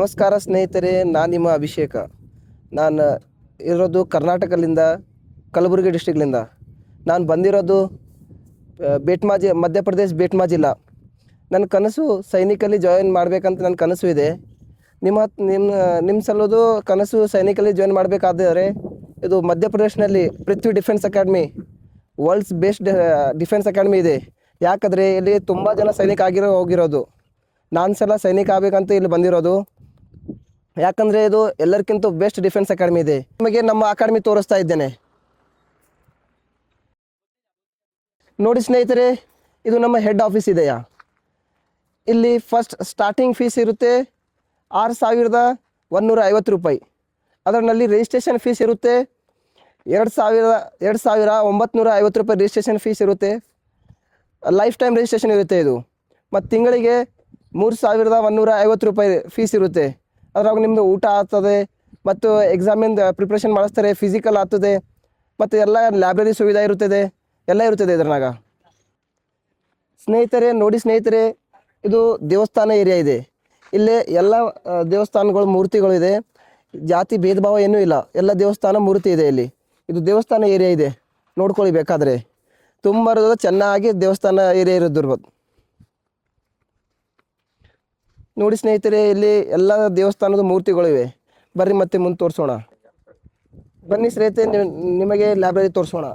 ನಮಸ್ಕಾರ ಸ್ನೇಹಿತರೆ, ನಾನು ನಿಮ್ಮ ಅಭಿಷೇಕ. ನಾನು ಇರೋದು ಕರ್ನಾಟಕದಿಂದ, ಕಲಬುರಗಿ ಡಿಸ್ಟ್ರಿಕ್ಲಿಂದ. ನಾನು ಬಂದಿರೋದು ಮಧ್ಯಪ್ರದೇಶ್ ಬೇಟ್ಮಾ ಜಿಲ್ಲಾ. ನನ್ನ ಕನಸು ಸೈನಿಕಲ್ಲಿ ಜಾಯಿನ್ ಮಾಡಬೇಕಂತ ನನ್ನ ಕನಸು ಇದೆ. ನಿಮ್ಮ ಸಲುದು ಕನಸು ಸೈನಿಕಲ್ಲಿ ಜಾಯಿನ್ ಮಾಡಬೇಕಾದರೆ ಇದು ಮಧ್ಯಪ್ರದೇಶನಲ್ಲಿ Prithvi defence academy, world's best defence academy ಇದೆ. ಯಾಕಂದರೆ ಇಲ್ಲಿ ತುಂಬ ಜನ ಸೈನಿಕ ಹೋಗಿರೋದು. ನಾನು ಸಲ ಸೈನಿಕ ಆಗಬೇಕಂತ ಇಲ್ಲಿ ಬಂದಿರೋದು. ಯಾಕಂದರೆ ಇದು ಎಲ್ಲರಿಗಿಂತ ಬೆಸ್ಟ್ ಡಿಫೆನ್ಸ್ ಅಕಾಡೆಮಿ ಇದೆ. ನಿಮಗೆ ನಮ್ಮ ಅಕಾಡೆಮಿ ತೋರಿಸ್ತಾ ಇದ್ದೇನೆ ನೋಡಿ ಸ್ನೇಹಿತರೆ. ಇದು ನಮ್ಮ ಹೆಡ್ ಆಫೀಸ್ ಇದೆಯಾ. ಇಲ್ಲಿ ಫಸ್ಟ್ ಸ್ಟಾರ್ಟಿಂಗ್ ಫೀಸ್ ಇರುತ್ತೆ 6,150 ರೂಪಾಯಿ. ಅದರಲ್ಲಿ ರಿಜಿಸ್ಟ್ರೇಷನ್ ಫೀಸ್ ಇರುತ್ತೆ 2,950 ರೂಪಾಯಿ ರಿಜಿಸ್ಟ್ರೇಷನ್ ಫೀಸ್ ಇರುತ್ತೆ. ಲೈಫ್ ಟೈಮ್ ರಿಜಿಸ್ಟ್ರೇಷನ್ ಇರುತ್ತೆ ಇದು. ಮತ್ತು ತಿಂಗಳಿಗೆ 3,150 ರೂಪಾಯಿ ಫೀಸ್ ಇರುತ್ತೆ. ಅದ್ರಾಗ ನಿಮ್ಮದು ಊಟ ಆಗ್ತದೆ, ಮತ್ತು ಎಕ್ಸಾಮಿಂದ ಪ್ರಿಪ್ರೇಷನ್ ಮಾಡಿಸ್ತಾರೆ, ಫಿಸಿಕಲ್ ಆಗ್ತದೆ, ಮತ್ತು ಎಲ್ಲ ಲೈಬ್ರರಿ ಸುವಿಧಾ ಇರುತ್ತದೆ, ಎಲ್ಲ ಇರುತ್ತದೆ ಇದ್ರಾಗ. ಸ್ನೇಹಿತರೆ, ಇದು ದೇವಸ್ಥಾನ ಏರಿಯಾ ಇದೆ. ಇಲ್ಲೇ ಎಲ್ಲ ದೇವಸ್ಥಾನಗಳು, ಮೂರ್ತಿಗಳು ಇದೆ. ಜಾತಿ ಭೇದ ಭಾವ ಏನೂ ಇಲ್ಲ, ಎಲ್ಲ ದೇವಸ್ಥಾನ ಮೂರ್ತಿ ಇದೆ ಇಲ್ಲಿ. ಇದು ದೇವಸ್ಥಾನ ಏರಿಯಾ ಇದೆ, ನೋಡ್ಕೊಳ್ಳಿ ಬೇಕಾದರೆ. ತುಂಬ ಚೆನ್ನಾಗಿ ದೇವಸ್ಥಾನ ಏರಿಯಾ ಇರೋದಿರ್ಬೋದು ನೋಡಿ ಸ್ನೇಹಿತರೆ. ಇಲ್ಲಿ ಎಲ್ಲ ದೇವಸ್ಥಾನದ ಮೂರ್ತಿಗಳಿವೆ. ಬರ್ರಿ ಮತ್ತೆ ಮುಂದೆ ತೋರಿಸೋಣ. ಬನ್ನಿ ಸ್ನೇಹಿತರೆ, ನಿಮಗೆ ಲೈಬ್ರರಿ ತೋರಿಸೋಣ.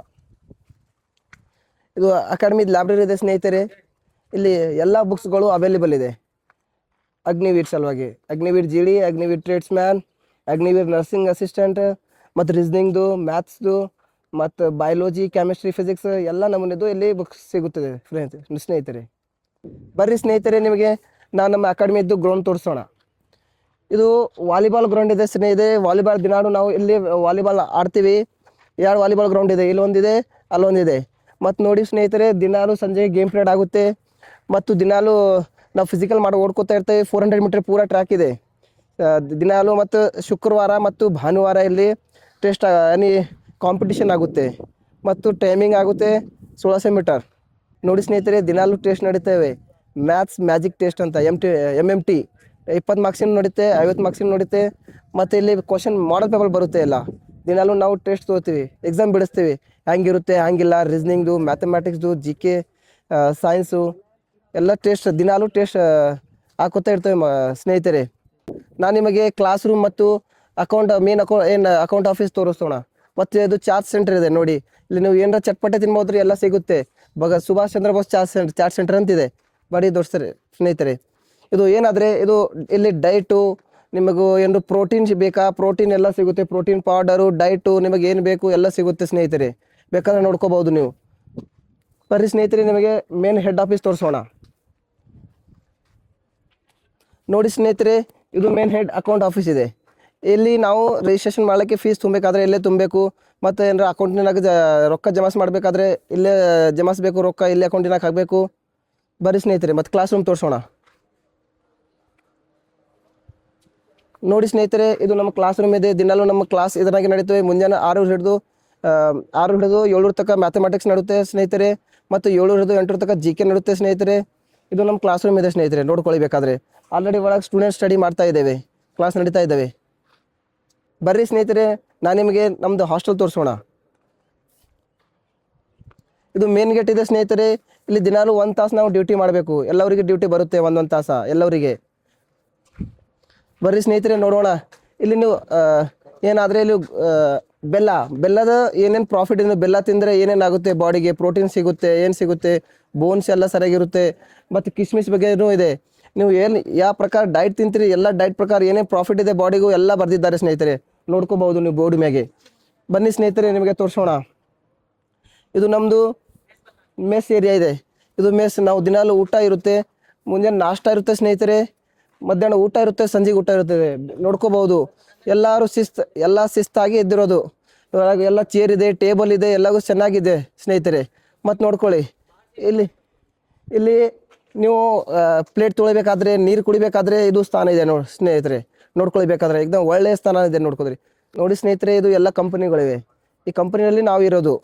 ಇದು ಅಕಾಡೆಮಿದ ಲೈಬ್ರರಿ ಇದೆ ಸ್ನೇಹಿತರೆ. ಇಲ್ಲಿ ಎಲ್ಲ ಬುಕ್ಸ್ಗಳು ಅವೈಲೇಬಲ್ ಇದೆ. ಅಗ್ನಿವೀರ್ ಸಲುವಾಗಿ Agniveer GD, Agniveer tradesman, Agniveer nursing assistant, ಮತ್ತು ರೀಸನಿಂಗ್ದು, ಮ್ಯಾಥ್ಸ್ದು, ಮತ್ತು ಬಯಾಲಜಿ, ಕೆಮಿಸ್ಟ್ರಿ, ಫಿಸಿಕ್ಸ್ ಎಲ್ಲ ನಮೂನೆದು ಇಲ್ಲಿ ಬುಕ್ಸ್ ಸಿಗುತ್ತದೆ ಸ್ನೇಹಿತರೆ. ಬರ್ರಿ ಸ್ನೇಹಿತರೆ, ನಿಮಗೆ ನಾನು ನಮ್ಮ ಅಕಾಡೆಮಿದ್ದು ಗ್ರೌಂಡ್ ತೋರಿಸೋಣ. ಇದು ವಾಲಿಬಾಲ್ ಗ್ರೌಂಡ್ ಇದೆ ಸ್ನೇಹಿತರೆ. ವಾಲಿಬಾಲ್ ದಿನಾಡು ನಾವು ಇಲ್ಲಿ ವಾಲಿಬಾಲ್ ಆಡ್ತೀವಿ. 2 ವಾಲಿಬಾಲ್ ಗ್ರೌಂಡ್ ಇದೆ, ಇಲ್ಲೊಂದಿದೆ, ಅಲ್ಲೊಂದಿದೆ. ಮತ್ತು ನೋಡಿ ಸ್ನೇಹಿತರೆ, ದಿನಾಲು ಸಂಜೆ ಗೇಮ್ ಪೀರಿಯಡ್ ಆಗುತ್ತೆ. ಮತ್ತು ದಿನಾಲು ನಾವು ಫಿಸಿಕಲ್ ಮಾಡಿ ಓಡ್ಕೋತಾ ಇರ್ತೇವೆ. 400 ಮೀಟರ್ ಪೂರ ಟ್ರ್ಯಾಕ್ ಇದೆ ದಿನಾಲು. ಮತ್ತು ಶುಕ್ರವಾರ ಮತ್ತು ಭಾನುವಾರ ಇಲ್ಲಿ ಟೆಸ್ಟ್ ಕಾಂಪಿಟಿಷನ್ ಆಗುತ್ತೆ, ಮತ್ತು ಟೈಮಿಂಗ್ ಆಗುತ್ತೆ 1600 ಮೀಟರ್. ನೋಡಿ ಸ್ನೇಹಿತರೆ, ದಿನಾಲು ಟೆಸ್ಟ್ ನಡೀತೇವೆ. ಮ್ಯಾಥ್ಸ್ ಮ್ಯಾಜಿಕ್ ಟೆಸ್ಟ್ ಅಂತ MMT 20 ಮಾರ್ಕ್ಸಿನ ನಡೀತೆ, 50 ಮಾರ್ಕ್ಸಿನ ನಡೀತೆ. ಮತ್ತು ಇಲ್ಲಿ ಕ್ವಶನ್ ಮಾಡಲ್ ಪೇಪರ್ ಬರುತ್ತೆ. ಎಲ್ಲ ದಿನಾಲು ನಾವು ಟೆಸ್ಟ್ ತೊಗೋತೀವಿ, ಎಕ್ಸಾಮ್ ಬಿಡಿಸ್ತೀವಿ. ಹ್ಯಾಂಗಿರುತ್ತೆ, ಹ್ಯಾಂಗಿಲ್ಲ, ರೀಸನಿಂಗ್ದು, ಮ್ಯಾಥಮೆಟಿಕ್ಸ್ದು, GK, ಸೈನ್ಸು ಎಲ್ಲ ಟೆಸ್ಟ್ ದಿನಾಲು ಟೆಸ್ಟ್ ಹಾಕೋತಾ ಇರ್ತೇವೆ ಸ್ನೇಹಿತರೆ. ನಾನು ನಿಮಗೆ ಕ್ಲಾಸ್ ರೂಮ್ ಮತ್ತು ಮೇನ್ ಅಕೌಂಟ್ ಆಫೀಸ್ ತೋರಿಸೋಣ. ಮತ್ತು ಇದು ಚಾರ್ಜ್ ಸೆಂಟರ್ ಇದೆ ನೋಡಿ. ಇಲ್ಲಿ ನೀವು ಏನಾರ ಚಟ್ಪಟೆ ತಿನ್ಬೋದ್ರಿ, ಎಲ್ಲ ಸಿಗುತ್ತೆ. ಸುಭಾಷ್ ಚಂದ್ರ ಬೋಸ್ ಚಾರ್ಜ್ ಸೆಂಟರ್ ಅಂತಿದೆ. ಬರೀ ತೋರಿಸ್ತಾರೆ ಸ್ನೇಹಿತರೆ. ಇದು ಏನಾದರೆ ಇದು ಇಲ್ಲಿ ಡೈಟು, ನಿಮಗೂ ಏನು ಪ್ರೋಟೀನ್ ಬೇಕಾ, ಪ್ರೋಟೀನ್ ಎಲ್ಲ ಸಿಗುತ್ತೆ. ಪ್ರೋಟೀನ್ ಪೌಡರು, ಡೈಟು, ನಿಮಗೆ ಏನು ಬೇಕು ಎಲ್ಲ ಸಿಗುತ್ತೆ ಸ್ನೇಹಿತರೆ. ಬೇಕಾದ್ರೆ ನೋಡ್ಕೋಬೋದು ನೀವು. ಬರ್ರಿ ಸ್ನೇಹಿತರೆ, ನಿಮಗೆ ಮೇನ್ ಹೆಡ್ ಆಫೀಸ್ ತೋರಿಸೋಣ. ನೋಡಿ ಸ್ನೇಹಿತರೆ, ಇದು ಮೇನ್ ಹೆಡ್ ಅಕೌಂಟ್ ಆಫೀಸ್ ಇದೆ. ಇಲ್ಲಿ ನಾವು ರಿಜಿಸ್ಟ್ರೇಷನ್ ಮಾಡೋಕ್ಕೆ ಫೀಸ್ ತುಂಬಬೇಕಾದ್ರೆ ಇಲ್ಲೇ ತುಂಬಬೇಕು. ಮತ್ತು ಏನಾರ ಅಕೌಂಟಿನಾಗ ರೊಕ್ಕ ಜಮಾಸ್ ಮಾಡಬೇಕಾದ್ರೆ ಇಲ್ಲೇ ಜಮಾಯಿಸ್ಬೇಕು. ರೊಕ್ಕ ಇಲ್ಲೇ ಅಕೌಂಟಿನಾಗ ಹಾಕಬೇಕು. ಬರ್ರಿ ಸ್ನೇಹಿತರೆ, ಮತ್ತು ಕ್ಲಾಸ್ ರೂಮ್ ತೋರಿಸೋಣ. ನೋಡಿ ಸ್ನೇಹಿತರೆ, ಇದು ನಮ್ಮ ಕ್ಲಾಸ್ ರೂಮ್ ಇದೆ. ದಿನಾಲೂ ನಮ್ಮ ಕ್ಲಾಸ್ ಇದರಾಗೆ ನಡೀತವೆ. ಮುಂಜಾನೆ 6 ಹಿಡಿದು 7 ತನಕ ಮ್ಯಾಥಮೆಟಿಕ್ಸ್ ನಡುತ್ತೆ ಸ್ನೇಹಿತರೆ. ಮತ್ತು 7 ಹಿಡಿದು 8 ತನಕ GK ನಡುತ್ತೆ ಸ್ನೇಹಿತರೆ. ಇದು ನಮ್ಮ ಕ್ಲಾಸ್ ರೂಮ್ ಇದೆ ಸ್ನೇಹಿತರೆ, ನೋಡ್ಕೊಳ್ಬೇಕಾದ್ರೆ. ಆಲ್ರೆಡಿ ಒಳಗೆ ಸ್ಟೂಡೆಂಟ್ ಸ್ಟಡಿ ಮಾಡ್ತಾ ಇದ್ದೇವೆ, ಕ್ಲಾಸ್ ನಡೀತಾ ಇದ್ದಾವೆ. ಬರ್ರಿ ಸ್ನೇಹಿತರೆ, ನಾನು ನಿಮಗೆ ನಮ್ಮದು ಹಾಸ್ಟೆಲ್ ತೋರಿಸೋಣ. ಇದು ಮೇನ್ ಗೇಟ್ ಇದೆ ಸ್ನೇಹಿತರೆ. ಇಲ್ಲಿ ದಿನಾಲು 1 ತಾಸು ನಾವು ಡ್ಯೂಟಿ ಮಾಡಬೇಕು. ಎಲ್ಲರಿಗೆ ಡ್ಯೂಟಿ ಬರುತ್ತೆ, ಒಂದೊಂದು ತಾಸು ಎಲ್ಲರಿಗೆ. ಬರ್ರಿ ಸ್ನೇಹಿತರೆ, ನೋಡೋಣ. ಇಲ್ಲಿ ನೀವು ಏನಾದರೆ ಇಲ್ಲಿ ಬೆಲ್ಲದ ಏನೇನು ಪ್ರಾಫಿಟ್ ಇದೆ, ಬೆಲ್ಲ ತಿಂದರೆ ಏನೇನಾಗುತ್ತೆ ಬಾಡಿಗೆ, ಪ್ರೋಟೀನ್ ಸಿಗುತ್ತೆ, ಏನು ಸಿಗುತ್ತೆ, ಬೋನ್ಸ್ ಎಲ್ಲ ಸರಿಯಾಗಿರುತ್ತೆ. ಮತ್ತು ಕಿಸ್ಮಿಸ್ ಬಗ್ಗೆನೂ ಇದೆ. ನೀವು ಏನು ಯಾವ ಪ್ರಕಾರ ಡೈಟ್ ತಿಂತೀರಿ, ಎಲ್ಲ ಡೈಟ್ ಪ್ರಕಾರ ಏನೇನು ಪ್ರಾಫಿಟ್ ಇದೆ ಬಾಡಿಗೂ ಎಲ್ಲ ಬರೆದಿದ್ದಾರೆ ಸ್ನೇಹಿತರೆ. ನೋಡ್ಕೋಬಹುದು ನೀವು ಬೋರ್ಡ್ ಮ್ಯಾಗೆ. ಬನ್ನಿ ಸ್ನೇಹಿತರೆ, ನಿಮಗೆ ತೋರಿಸೋಣ. ಇದು ನಮ್ಮದು ಮೆಸ್ ಏರಿಯಾ ಇದೆ. ಇದು ಮೆಸ್. ನಾವು ದಿನಾಲು ಊಟ ಇರುತ್ತೆ. ಮುಂಜಾನೆ ನಾಷ್ಟ ಇರುತ್ತೆ ಸ್ನೇಹಿತರೆ, ಮಧ್ಯಾಹ್ನ ಊಟ ಇರುತ್ತೆ, ಸಂಜೆಗೆ ಊಟ ಇರುತ್ತದೆ. ನೋಡ್ಕೋಬಹುದು. ಎಲ್ಲರೂ ಶಿಸ್ತಾಗಿ ಎದ್ದಿರೋದು. ಎಲ್ಲ ಚೇರ್ ಇದೆ, ಟೇಬಲ್ ಇದೆ, ಎಲ್ಲವೂ ಚೆನ್ನಾಗಿದೆ ಸ್ನೇಹಿತರೆ. ಮತ್ತು ನೋಡ್ಕೊಳ್ಳಿ, ಇಲ್ಲಿ ನೀವು ಪ್ಲೇಟ್ ತೊಳಿಬೇಕಾದ್ರೆ, ನೀರು ಕುಡಿಬೇಕಾದ್ರೆ ಇದು ಸ್ಥಾನ ಇದೆ ನೋಡಿ ಸ್ನೇಹಿತರೆ. ನೋಡ್ಕೊಳ್ಬೇಕಾದ್ರೆ ಏಕದಮ್ ಒಳ್ಳೆಯ ಸ್ಥಾನ ಇದೆ, ನೋಡ್ಕೊಳ್ರಿ. ನೋಡಿ ಸ್ನೇಹಿತರೆ, ಇದು ಎಲ್ಲ ಕಂಪನಿಗಳಿವೆ. ಈ ಕಂಪನಿಯಲ್ಲಿ ನಾವು ಇರೋದು.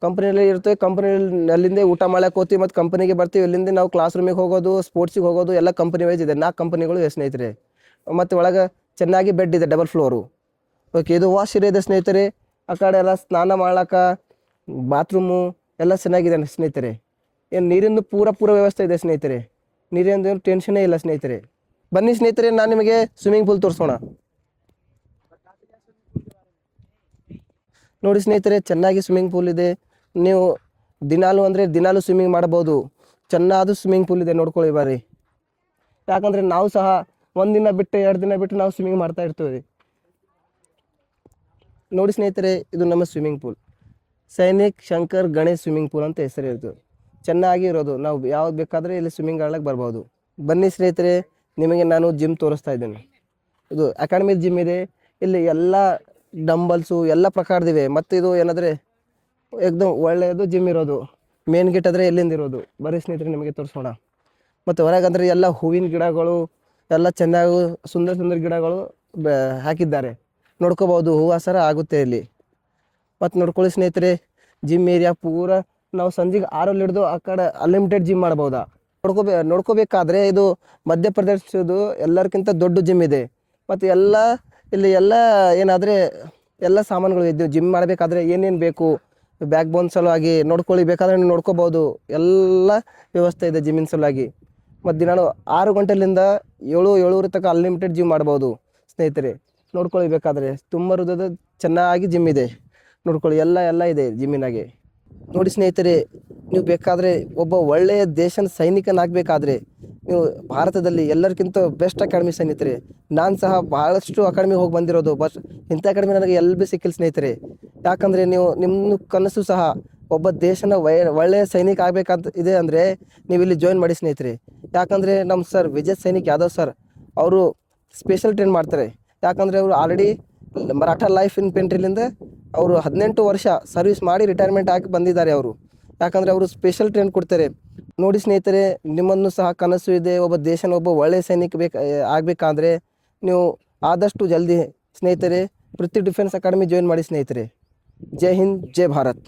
ಕಂಪನಿಯಲ್ಲಿ ಇರ್ತೇವೆ. ಕಂಪನಿಯಲ್ಲಿಂದ ಊಟ ಮಾಡಕ್ಕೆ ಹೋಗ್ತೀವಿ, ಮತ್ತು ಕಂಪನಿಗೆ ಬರ್ತೀವಿ. ಇಲ್ಲಿಂದ ನಾವು ಕ್ಲಾಸ್ ರೂಮಿಗೆ ಹೋಗೋದು, ಸ್ಪೋರ್ಟ್ಸಿಗೆ ಹೋಗೋದು ಎಲ್ಲ ಕಂಪನಿ ವೈಸ್ ಇದೆ. 4 ಕಂಪನಿಗಳು ಇದೆ ಸ್ನೇಹಿತರೆ. ಮತ್ತು ಒಳಗೆ ಚೆನ್ನಾಗಿ ಬೆಡ್ ಇದೆ, ಡಬಲ್ ಫ್ಲೋರು. ಓಕೆ, ಇದು ವಾಶ್ ಏರಿಯಾ ಇದೆ ಸ್ನೇಹಿತರೆ. ಆ ಕಡೆ ಎಲ್ಲ ಸ್ನಾನ ಮಾಡ್ಲಿಕ್ಕೆ ಬಾತ್ರೂಮು ಎಲ್ಲ ಚೆನ್ನಾಗಿದೆ ಸ್ನೇಹಿತರೆ. ಏನು ನೀರಿಂದು ಪೂರ ವ್ಯವಸ್ಥೆ ಇದೆ ಸ್ನೇಹಿತರೆ. ನೀರಿಂದು ಟೆನ್ಷನೇ ಇಲ್ಲ ಸ್ನೇಹಿತರೆ. ಬನ್ನಿ ಸ್ನೇಹಿತರೆ, ನಾನು ನಿಮಗೆ ಸ್ವಿಮ್ಮಿಂಗ್ ಪೂಲ್ ತೋರಿಸೋಣ. ನೋಡಿ ಸ್ನೇಹಿತರೆ, ಚೆನ್ನಾಗಿ ಸ್ವಿಮ್ಮಿಂಗ್ ಪೂಲ್ ಇದೆ. ನೀವು ದಿನಾಲೂ ಸ್ವಿಮ್ಮಿಂಗ್ ಮಾಡ್ಬೋದು. ಚೆನ್ನಾದ ಸ್ವಿಮ್ಮಿಂಗ್ ಪೂಲ್ ಇದೆ, ನೋಡ್ಕೊಳ್ಳಿ ಬರ್ರಿ. ಯಾಕಂದರೆ ನಾವು ಸಹ 1 ದಿನ ಬಿಟ್ಟು 2 ದಿನ ಬಿಟ್ಟು ನಾವು ಸ್ವಿಮ್ಮಿಂಗ್ ಮಾಡ್ತಾ ಇರ್ತೀವಿ. ನೋಡಿ ಸ್ನೇಹಿತರೆ, ಇದು ನಮ್ಮ swimming pool, Sainik Shankar Ganesh swimming pool ಅಂತ ಹೆಸರು ಇರ್ತದೆ. ಚೆನ್ನಾಗಿ ಇರೋದು, ನಾವು ಯಾವ್ದು ಬೇಕಾದರೆ ಇಲ್ಲಿ ಸ್ವಿಮ್ಮಿಂಗ್ ಆಡ್ಲಿಕ್ಕೆ ಬರ್ಬೋದು. ಬನ್ನಿ ಸ್ನೇಹಿತರೆ, ನಿಮಗೆ ನಾನು ಜಿಮ್ ತೋರಿಸ್ತಾ ಇದ್ದೇನೆ. ಇದು ಅಕಾಡೆಮಿ ಜಿಮ್ ಇದೆ. ಇಲ್ಲಿ ಎಲ್ಲ ಡಂಬಲ್ಸು ಎಲ್ಲ ಪ್ರಕಾರದಿವೆ. ಮತ್ತು ಇದು ಏನಾದರೆ ಏಕ್ದಮ್ ಒಳ್ಳೆಯದು ಜಿಮ್ ಇರೋದು. ಮೇನ್ ಗೇಟ್ ಆದರೆ ಎಲ್ಲಿಂದ ಇರೋದು. ಬರೀ ಸ್ನೇಹಿತರೆ, ನಿಮಗೆ ತೋರಿಸೋಣ. ಮತ್ತು ಹೊರಗಂದರೆ ಎಲ್ಲ ಹೂವಿನ ಗಿಡಗಳು ಎಲ್ಲ ಚೆನ್ನಾಗಿ ಸುಂದರ ಗಿಡಗಳು ಹಾಕಿದ್ದಾರೆ. ನೋಡ್ಕೋಬೋದು, ಹೂವು ಸರ ಆಗುತ್ತೆ ಇಲ್ಲಿ. ಮತ್ತು ನೋಡ್ಕೊಳ್ಳಿ ಸ್ನೇಹಿತರೆ, ಜಿಮ್ ಏರಿಯಾ ಪೂರ ನಾವು ಸಂಜೆಗೆ 6 ಹಿಡಿದು ಆ ಕಡೆ ಅನ್ಲಿಮಿಟೆಡ್ ಜಿಮ್ ಮಾಡ್ಬೋದಾ. ನೋಡ್ಕೋಬೇಕಾದ್ರೆ ಇದು ಮಧ್ಯಪ್ರದೇಶದ್ದು ಎಲ್ಲರಿಗಿಂತ ದೊಡ್ಡ ಜಿಮ್ ಇದೆ. ಮತ್ತು ಇಲ್ಲಿ ಎಲ್ಲ ಏನಾದರೆ ಎಲ್ಲ ಸಾಮಾನುಗಳು ಇದ್ದು ಜಿಮ್ ಮಾಡಬೇಕಾದ್ರೆ ಏನೇನು ಬೇಕು, ಬ್ಯಾಕ್ ಬೋನ್ ಸಲುವಾಗಿ ನೋಡ್ಕೊಳ್ಳಿ, ಬೇಕಾದ್ರೆ ನೀವು ನೋಡ್ಕೋಬೋದು. ಎಲ್ಲ ವ್ಯವಸ್ಥೆ ಇದೆ ಜಿಮ್ಮಿನ ಸಲುವಾಗಿ. ಮತ್ತು ದಿನಾಲು 6 ಗಂಟೆಲಿಂದ 7 ತನಕ ಅನ್ಲಿಮಿಟೆಡ್ ಜಿಮ್ ಮಾಡ್ಬೋದು ಸ್ನೇಹಿತರೆ. ನೋಡ್ಕೊಳ್ಳಿ, ಬೇಕಾದರೆ ತುಂಬ ಹೃದಯದ ಚೆನ್ನಾಗಿ ಜಿಮ್ ಇದೆ. ನೋಡ್ಕೊಳ್ಳಿ, ಎಲ್ಲ ಇದೆ ಜಿಮ್ಮಿನಾಗೆ. ನೋಡಿ ಸ್ನೇಹಿತರೆ, ನೀವು ಬೇಕಾದರೆ ಒಬ್ಬ ಒಳ್ಳೆಯ ದೇಶದ ಸೈನಿಕನಾಗಬೇಕಾದ್ರೆ ನೀವು ಭಾರತದಲ್ಲಿ ಎಲ್ಲರಿಗಿಂತ ಬೆಸ್ಟ್ ಅಕಾಡೆಮಿ ಸ್ನೇಹಿತರೆ. ನಾನು ಸಹ ಭಾಳಷ್ಟು ಅಕಾಡೆಮಿ ಹೋಗಿ ಬಂದಿರೋದು, ಬಟ್ ಇಂಥ ಅಕಾಡೆಮಿ ನನಗೆ ಎಲ್ಲಿ ಭೀ ಸಿಕ್ಕಿಲ್ಲ ಸ್ನೇಹಿತರೆ. ಯಾಕಂದರೆ ನಿಮ್ಮ ಕನಸು ಸಹ ಒಬ್ಬ ದೇಶನ ಒಳ್ಳೆಯ ಸೈನಿಕ ಆಗಬೇಕಂತ ಇದೆ ಅಂದರೆ ನೀವು ಇಲ್ಲಿ ಜಾಯಿನ್ ಮಾಡಿ ಸ್ನೇಹಿತರೆ. ಯಾಕಂದರೆ ನಮ್ಮ ಸರ್ ವಿಜಯ್ ಸೈನಿಕ್ ಯಾದವ್ ಸರ್ ಅವರು ಸ್ಪೆಷಲ್ ಟ್ರೈನ್ ಮಾಡ್ತಾರೆ. ಯಾಕಂದರೆ ಅವರು ಆಲ್ರೆಡಿ ಮರಾಠ ಲೈಫ್ ಇನ್ಫೆಂಟ್ರಿಲಿಂದ ಅವರು 18 ವರ್ಷ ಸರ್ವಿಸ್ ಮಾಡಿ ರಿಟೈರ್ಮೆಂಟ್ ಆಗಿ ಬಂದಿದ್ದಾರೆ ಅವರು. ಯಾಕಂದರೆ ಅವರು ಸ್ಪೆಷಲ್ ಟ್ರೈನ್ ಕೊಡ್ತಾರೆ. ನೋಡಿ ಸ್ನೇಹಿತರೆ, ನಿಮ್ಮನ್ನು ಸಹ ಕನಸು ಇದೆ, ಒಬ್ಬ ದೇಶನ ಒಬ್ಬ ಒಳ್ಳೆಯ ಸೈನಿಕ ಆಗಬೇಕಾದ್ರೆ ನೀವು ಆದಷ್ಟು ಜಲ್ದಿ ಸ್ನೇಹಿತರೆ ಪೃಥ್ವಿ ಡಿಫೆನ್ಸ್ ಅಕಾಡೆಮಿ ಜಾಯಿನ್ ಮಾಡಿ ಸ್ನೇಹಿತರೆ. ಜೈ ಹಿಂದ್, ಜೈ ಭಾರತ್.